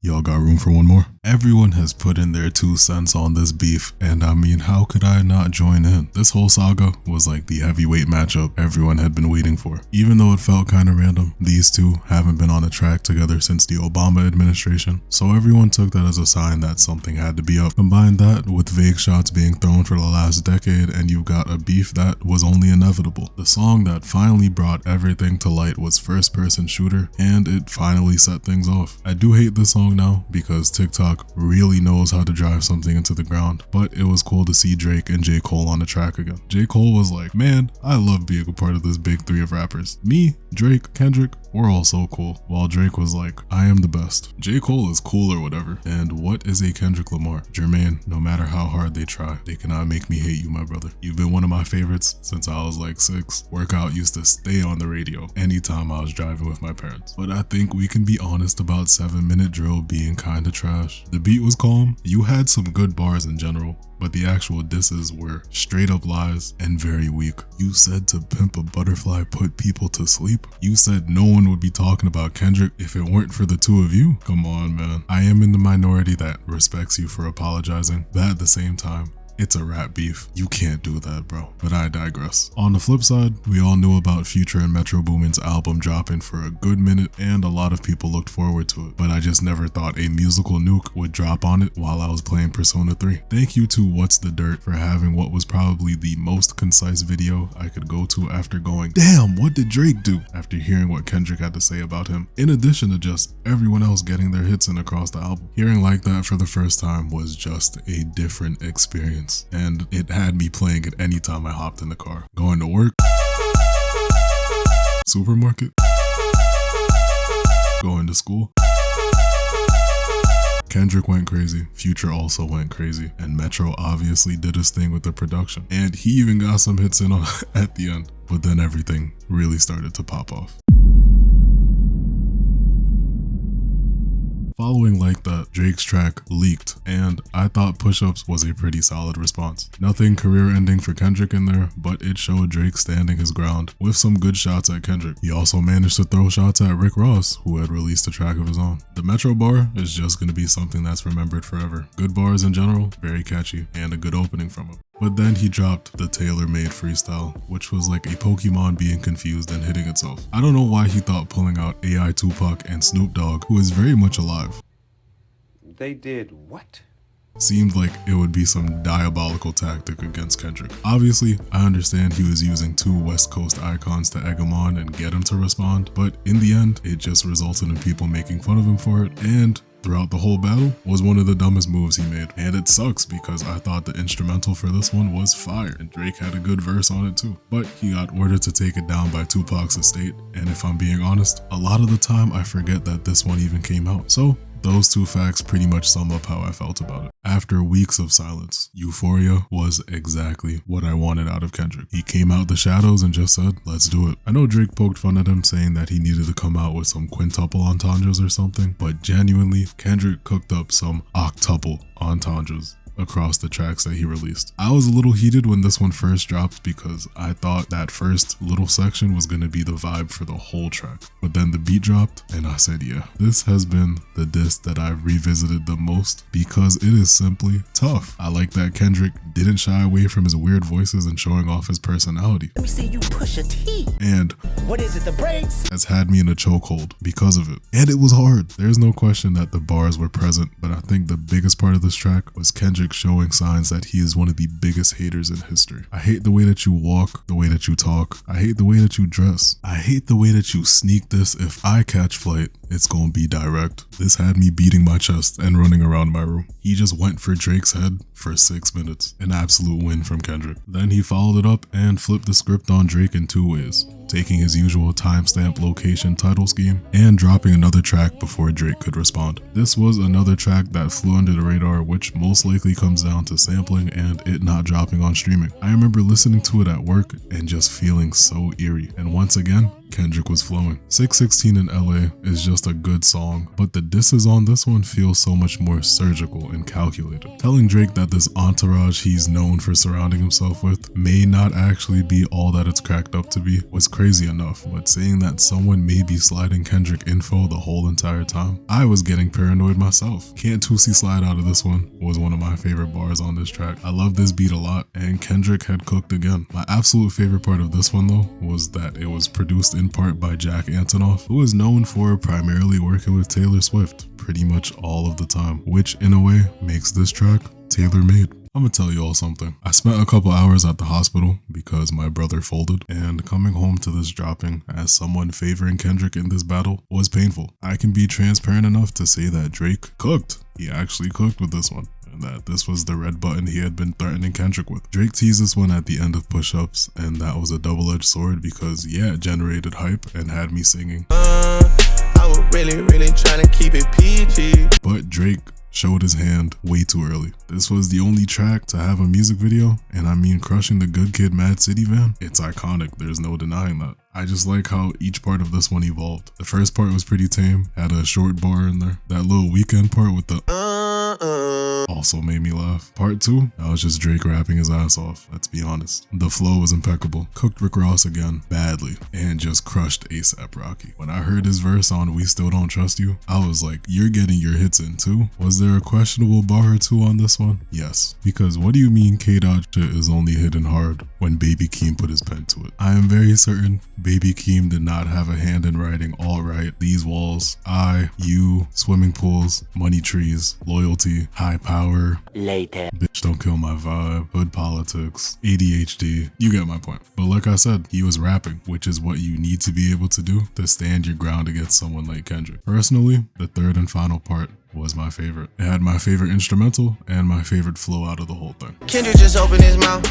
Y'all got room for one more? Everyone has put in their 2 cents on this beef, and I mean, how could I not join in? This whole saga was like the heavyweight matchup everyone had been waiting for. Even though it felt kinda random, these two haven't been on a track together since the Obama administration, so everyone took that as a sign that something had to be up. Combine that with vague shots being thrown for the last decade, and you've got a beef that was only inevitable. The song that finally brought everything to light was First Person Shooter, and it finally set things off. I do hate this song now because TikTok really knows how to drive something into the ground, but it was cool to see Drake and J. Cole on the track again. J. Cole was like, man, I love being a part of this big 3 of rappers. Me, Drake, Kendrick, we're all so cool. While Drake was like, I am the best. J. Cole is cool or whatever. And what is a Kendrick Lamar? Jermaine, no matter how hard they try, they cannot make me hate you, my brother. You've been one of my favorites since I was like 6. Workout used to stay on the radio anytime I was driving with my parents. But I think we can be honest about 7-Minute Drill being kinda trash. The beat was calm, you had some good bars in general, but the actual disses were straight up lies and very weak. You said to pimp a butterfly put people to sleep. You said no one would be talking about Kendrick if it weren't for the 2 of you. Come on, man. I am in the minority that respects you for apologizing, but at the same time, it's a rap beef. You can't do that, bro. But I digress. On the flip side, we all knew about Future and Metro Boomin's album dropping for a good minute, and a lot of people looked forward to it. But I just never thought a musical nuke would drop on it while I was playing Persona 3. Thank you to What's the Dirt for having what was probably the most concise video I could go to after going, damn, what did Drake do? After hearing what Kendrick had to say about him, in addition to just everyone else getting their hits in across the album. Hearing like that for the first time was just a different experience. And it had me playing it anytime I hopped in the car. Going to work, supermarket, going to school. Kendrick went crazy, Future also went crazy, and Metro obviously did his thing with the production. And he even got some hits in at the end, but then everything really started to pop off. Following like that, Drake's track leaked, and I thought Push-Ups was a pretty solid response. Nothing career-ending for Kendrick in there, but it showed Drake standing his ground with some good shots at Kendrick. He also managed to throw shots at Rick Ross, who had released a track of his own. The Metro bar is just gonna be something that's remembered forever. Good bars in general, very catchy, and a good opening from him. But then he dropped the tailor-made freestyle, which was like a Pokemon being confused and hitting itself. I don't know why he thought pulling out AI Tupac and Snoop Dogg, who is very much alive. They did what? Seemed like it would be some diabolical tactic against Kendrick. Obviously, I understand he was using 2 West Coast icons to egg him on and get him to respond, but in the end, it just resulted in people making fun of him for it, and throughout the whole battle was one of the dumbest moves he made. And it sucks because I thought the instrumental for this one was fire, and Drake had a good verse on it too. But he got ordered to take it down by Tupac's estate, and if I'm being honest, a lot of the time I forget that this one even came out. So those 2 facts pretty much sum up how I felt about it. After weeks of silence, Euphoria was exactly what I wanted out of Kendrick. He came out the shadows and just said, let's do it. I know Drake poked fun at him saying that he needed to come out with some quintuple entendres or something, but genuinely, Kendrick cooked up some octuple entendres across the tracks that he released. I was a little heated when this one first dropped because I thought that first little section was going to be the vibe for the whole track. But then the beat dropped and I said, yeah, this has been the diss that I've revisited the most because it is simply tough. I like that Kendrick didn't shy away from his weird voices and showing off his personality. Let me see you push a T. And what is it, the brakes? Has had me in a chokehold because of it. And it was hard. There's no question that the bars were present, but I think the biggest part of this track was Kendrick showing signs that he is one of the biggest haters in history. I hate the way that you walk, the way that you talk. I hate the way that you dress. I hate the way that you sneak this. If I catch flight, it's gonna be direct. This had me beating my chest and running around my room. He just went for Drake's head for 6 minutes. An absolute win from Kendrick. Then he followed it up and flipped the script on Drake in 2 ways. Taking his usual timestamp location title scheme and dropping another track before Drake could respond. This was another track that flew under the radar, which most likely comes down to sampling and it not dropping on streaming. I remember listening to it at work and just feeling so eerie. And once again, Kendrick was flowing. 616 in LA is just a good song, but the disses on this one feel so much more surgical and calculated. Telling Drake that this entourage he's known for surrounding himself with may not actually be all that it's cracked up to be was crazy enough, but saying that someone may be sliding Kendrick info the whole entire time, I was getting paranoid myself. Can't Tootsie slide out of this one was one of my favorite bars on this track. I love this beat a lot, and Kendrick had cooked again. My absolute favorite part of this one though was that it was produced in part by Jack Antonoff, who is known for primarily working with Taylor Swift pretty much all of the time, which in a way makes this track tailor-made. I'm gonna tell you all something. I spent a couple hours at the hospital because my brother folded, and coming home to this dropping as someone favoring Kendrick in this battle was painful. I can be transparent enough to say that Drake cooked. He actually cooked with this one, and that this was the red button he had been threatening Kendrick with. Drake teased this one at the end of Push-Ups, and that was a double-edged sword because yeah, it generated hype and had me singing. I was really trying to keep it PG. But Drake showed his hand way too early. This was the only track to have a music video, and I mean, crushing the Good Kid Mad City van, it's iconic, there's no denying that. I just like how each part of this one evolved. The first part was pretty tame, had a short bar in there. That little weekend part with the also made me laugh. Part 2, that was just Drake rapping his ass off, let's be honest. The flow was impeccable. Cooked Rick Ross again, badly, and just crushed A$AP Rocky. When I heard his verse on We Still Don't Trust You, I was like, you're getting your hits in too? Was there a questionable bar or two on this one? Yes, because what do you mean K-Dot shit is only hitting hard when Baby Keem put his pen to it? I am very certain Baby Keem did not have a hand in writing All Right, These Walls, I, You, Swimming Pools, Money Trees, Loyalty, High Power, Later. Bitch Don't Kill My Vibe, Hood Politics, ADHD, you get my point. But like I said, he was rapping, which is what you need to be able to do to stand your ground against someone like Kendrick. Personally, the third and final part was my favorite. It had my favorite instrumental and my favorite flow out of the whole thing. Kendrick just opened his mouth.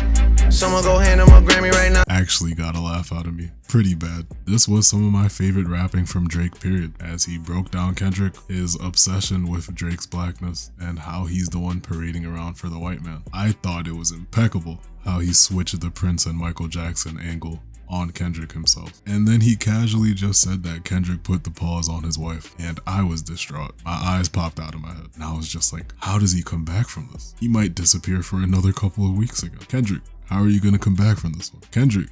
Someone go hand him a Grammy right now. Actually got a laugh out of me. Pretty bad. This was some of my favorite rapping from Drake, period, as he broke down Kendrick, his obsession with Drake's blackness, and how he's the one parading around for the white man. I thought it was impeccable how he switched the Prince and Michael Jackson angle on Kendrick himself. And then he casually just said that Kendrick put the pause on his wife, and I was distraught. My eyes popped out of my head, and I was just like, how does he come back from this? He might disappear for another couple of weeks again. Kendrick, how are you gonna come back from this one? Kendrick.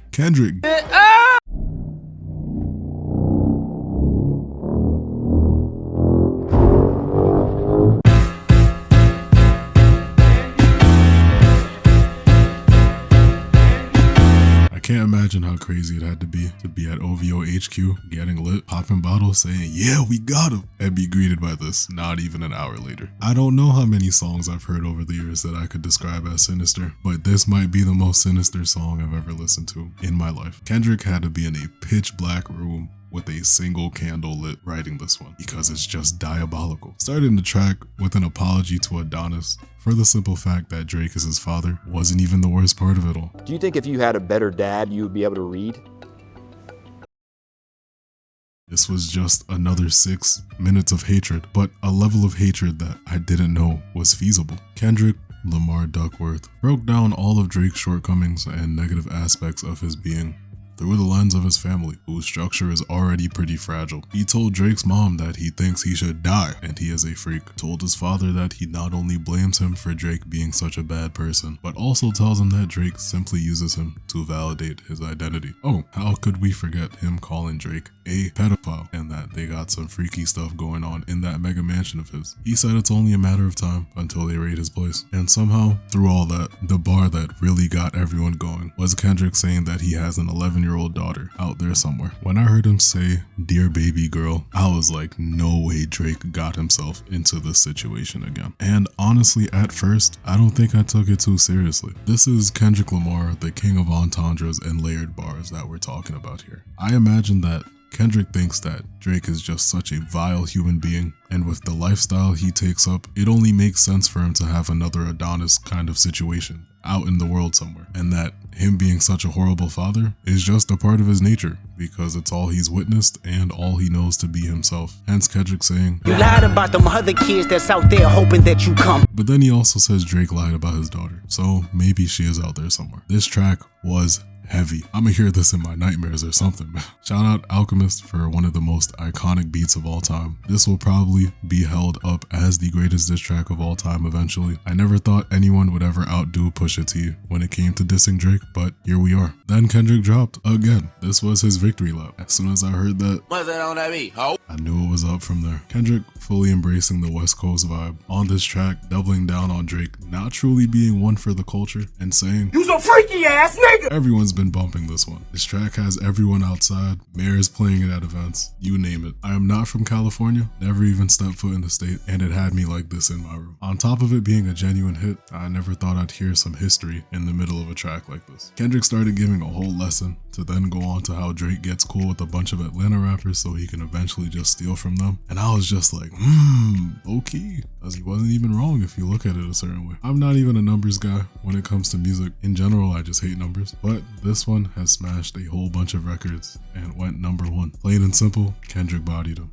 I can't imagine how crazy it had to be at OVO HQ, getting lit, popping bottles, saying, yeah, we got him, and be greeted by this not even an hour later. I don't know how many songs I've heard over the years that I could describe as sinister, but this might be the most sinister song I've ever listened to in my life. Kendrick had to be in a pitch black room with a single candle lit writing this one because it's just diabolical. Starting the track with an apology to Adonis for the simple fact that Drake is his father wasn't even the worst part of it all. Do you think if you had a better dad, you would be able to read? This was just another 6 minutes of hatred, but a level of hatred that I didn't know was feasible. Kendrick Lamar Duckworth broke down all of Drake's shortcomings and negative aspects of his being through the lens of his family, whose structure is already pretty fragile. He told Drake's mom that he thinks he should die and he is a freak. Told his father that he not only blames him for Drake being such a bad person, but also tells him that Drake simply uses him to validate his identity. Oh, how could we forget him calling Drake a pedophile and that they got some freaky stuff going on in that mega mansion of his. He said it's only a matter of time until they raid his place. And somehow, through all that, the bar that really got everyone going was Kendrick saying that he has an 11-year-old daughter out there somewhere. When I heard him say, "Dear baby girl," I was like, no way Drake got himself into this situation again. And honestly, at first, I don't think I took it too seriously. This is Kendrick Lamar, the king of entendres and layered bars that we're talking about here. I imagine that Kendrick thinks that Drake is just such a vile human being, and with the lifestyle he takes up, it only makes sense for him to have another Adonis kind of situation out in the world somewhere, and that him being such a horrible father is just a part of his nature because it's all he's witnessed and all he knows to be himself. Hence Kendrick saying, You lied about them other kids that's out there hoping that you come. But then he also says Drake lied about his daughter, so maybe she is out there somewhere. This track was heavy. I'ma hear this in my nightmares or something. Shout out Alchemist for one of the most iconic beats of all time. This will probably be held up as the greatest diss track of all time eventually. I never thought anyone would ever outdo Pusha T when it came to dissing Drake, but here we are. Then Kendrick dropped again. This was his victory lap. As soon as I heard that, What's that on that beat? Ho! I knew it was up from there. Kendrick fully embracing the West Coast vibe on this track, doubling down on Drake not truly being one for the culture and saying, You's a freaky ass nigga. Everyone's been bumping this one. This track has everyone outside, mayors playing it at events, you name it. I am not from California, never even stepped foot in the state, and it had me like this in my room. On top of it being a genuine hit, I never thought I'd hear some history in the middle of a track like this. Kendrick started giving a whole lesson to then go on to how Drake gets cool with a bunch of Atlanta rappers so he can eventually just steal from them. And I was just like, okay, because he wasn't even wrong if you look at it a certain way. I'm not even a numbers guy when it comes to music. In general, I just hate numbers. But this one has smashed a whole bunch of records and went #1. Plain and simple, Kendrick bodied him.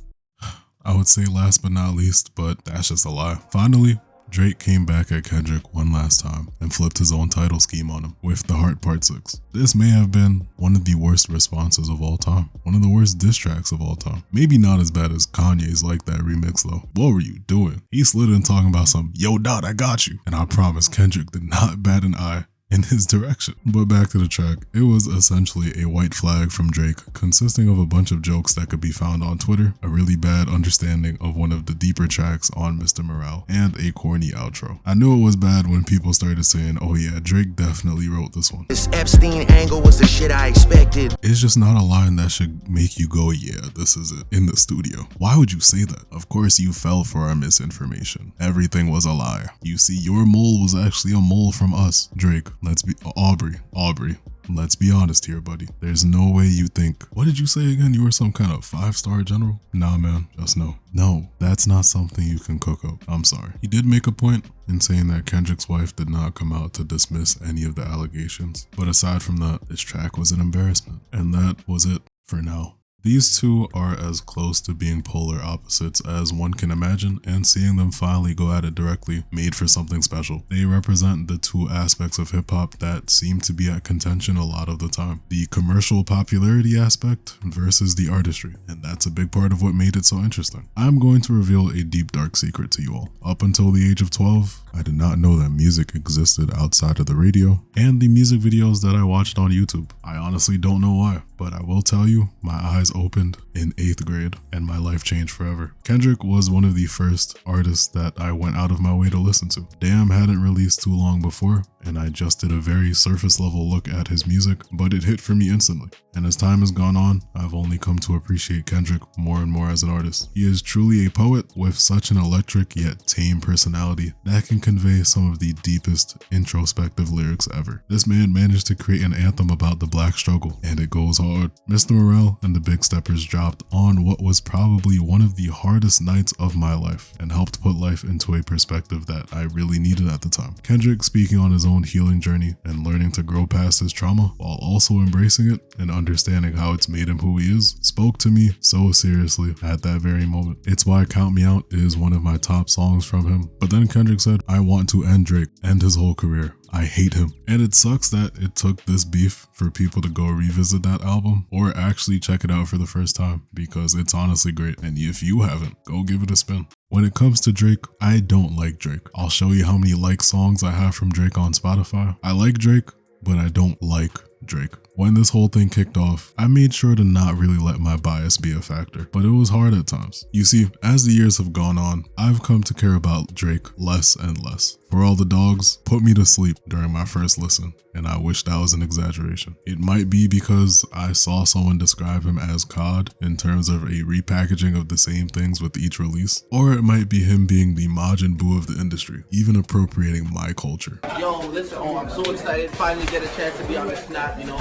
I would say last but not least, but that's just a lie. Finally, Drake came back at Kendrick one last time and flipped his own title scheme on him with The Heart Part 6. This may have been one of the worst responses of all time. One of the worst diss tracks of all time. Maybe not as bad as Kanye's Like That remix though. What were you doing? He slid in talking about some, yo dot, I got you. And I promise Kendrick did not bat an eye in his direction. But back to the track, it was essentially a white flag from Drake consisting of a bunch of jokes that could be found on Twitter, a really bad understanding of one of the deeper tracks on Mr. Morale, and a corny outro. I knew it was bad when people started saying, oh yeah, Drake definitely wrote this one. This Epstein angle was the shit I expected. It's just not a line that should make you go, yeah, this is it, in the studio. Why would you say that? Of course you fell for our misinformation. Everything was a lie. You see, your mole was actually a mole from us. Drake, let's be, Aubrey, let's be honest here, buddy. There's no way you think, what did you say again? You were some kind of 5-star general? Nah, man, just no. No, that's not something you can cook up. I'm sorry. He did make a point in saying that Kendrick's wife did not come out to dismiss any of the allegations. But aside from that, this track was an embarrassment. And that was it for now. These two are as close to being polar opposites as one can imagine, and seeing them finally go at it directly made for something special. They represent the two aspects of hip-hop that seem to be at contention a lot of the time. The commercial popularity aspect versus the artistry, and that's a big part of what made it so interesting. I'm going to reveal a deep dark secret to you all. Up until the age of 12, I did not know that music existed outside of the radio and the music videos that I watched on YouTube. I honestly don't know why, but I will tell you, my eyes opened in 8th grade and my life changed forever. Kendrick was one of the first artists that I went out of my way to listen to. Damn hadn't released too long before, and I just did a very surface level look at his music, but it hit for me instantly. And as time has gone on, I've only come to appreciate Kendrick more and more as an artist. He is truly a poet with such an electric yet tame personality that can convey some of the deepest introspective lyrics ever. This man managed to create an anthem about the black struggle, and it goes hard. Mr. Morale and the Big Steppers dropped on what was probably one of the hardest nights of my life and helped put life into a perspective that I really needed at the time. Kendrick speaking on his own healing journey and learning to grow past his trauma while also embracing it and understanding how it's made him who he is spoke to me so seriously at that very moment. It's why Count Me Out is one of my top songs from him. But then Kendrick said, I want to end Drake, end his whole career. I hate him. And it sucks that it took this beef for people to go revisit that album or actually check it out for the first time, because it's honestly great. And if you haven't, go give it a spin. When it comes to Drake, I don't like Drake. I'll show you how many like songs I have from Drake on Spotify. I like Drake, but I don't like Drake. When this whole thing kicked off, I made sure to not really let my bias be a factor, but it was hard at times. You see, as the years have gone on, I've come to care about Drake less and less. For All the Dogs put me to sleep during my first listen, and I wish that was an exaggeration. It might be because I saw someone describe him as COD in terms of a repackaging of the same things with each release, or it might be him being the Majin Buu of the industry, even appropriating my culture. Yo, listen, I'm so excited finally get a chance to be on the snap, you know,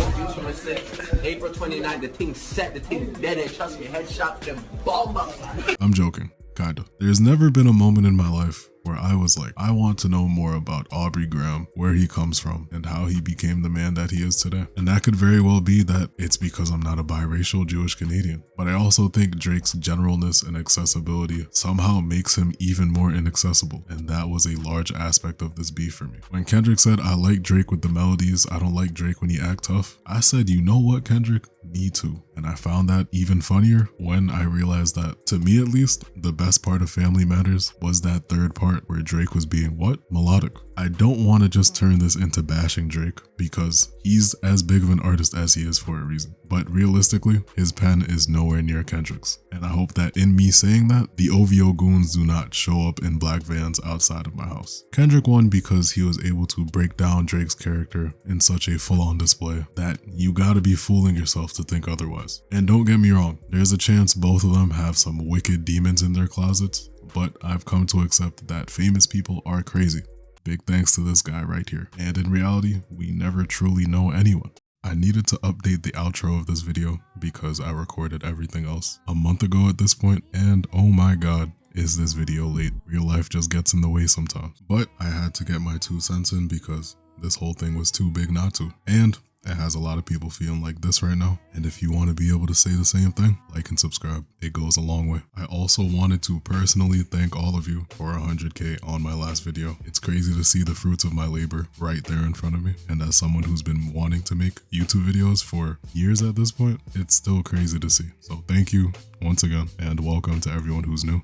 April 29th, the thing's set, the thing's dead, and trust me, headshot them bomb up. I'm joking, kinda. There's never been a moment in my life where I was like, I want to know more about Aubrey Graham, where he comes from, and how he became the man that he is today. And that could very well be that it's because I'm not a biracial Jewish Canadian. But I also think Drake's generalness and accessibility somehow makes him even more inaccessible, and that was a large aspect of this beef for me. When Kendrick said, I like Drake with the melodies, I don't like Drake when he act tough, I said, you know what, Kendrick? Me too. And I found that even funnier when I realized that, to me at least, the best part of Family Matters was that third part where Drake was being what? Melodic. I don't want to just turn this into bashing Drake because he's as big of an artist as he is for a reason. But realistically, his pen is nowhere near Kendrick's. And I hope that in me saying that, the OVO goons do not show up in black vans outside of my house. Kendrick won because he was able to break down Drake's character in such a full-on display that you gotta be fooling yourself to think otherwise. And don't get me wrong, there's a chance both of them have some wicked demons in their closets, but I've come to accept that famous people are crazy. Big thanks to this guy right here. And in reality, we never truly know anyone. I needed to update the outro of this video because I recorded everything else a month ago at this point, and oh my god, is this video late. Real life just gets in the way sometimes. But I had to get my 2 cents in because this whole thing was too big not to. And it has a lot of people feeling like this right now. And if you want to be able to say the same thing, like and subscribe. It goes a long way. I also wanted to personally thank all of you for 100K on my last video. It's crazy to see the fruits of my labor right there in front of me. And as someone who's been wanting to make YouTube videos for years at this point, it's still crazy to see. So thank you once again, and welcome to everyone who's new.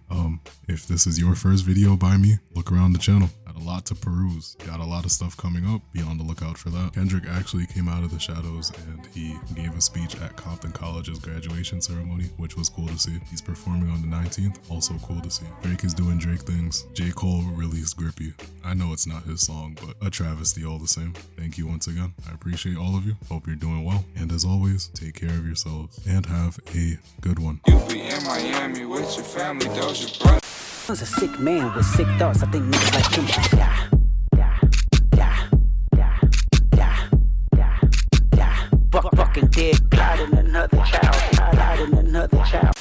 If this is your first video by me, look around the channel. Got a lot to peruse. Got a lot of stuff coming up. Be on the lookout for that. Kendrick actually came out of the shadows and he gave a speech at Compton College's graduation ceremony, which was cool to see. He's performing on the 19th, also cool to see. Drake is doing Drake things. J. Cole released Grippy. I know it's not his song, but a travesty all the same. Thank you once again. I appreciate all of you. Hope you're doing well. And as always, take care of yourselves and have a good one. You be in Miami with your family, those your brothers. I was a sick man with sick thoughts. I think niggas like him should die. Fucking dead, plotting another child, plotting another child.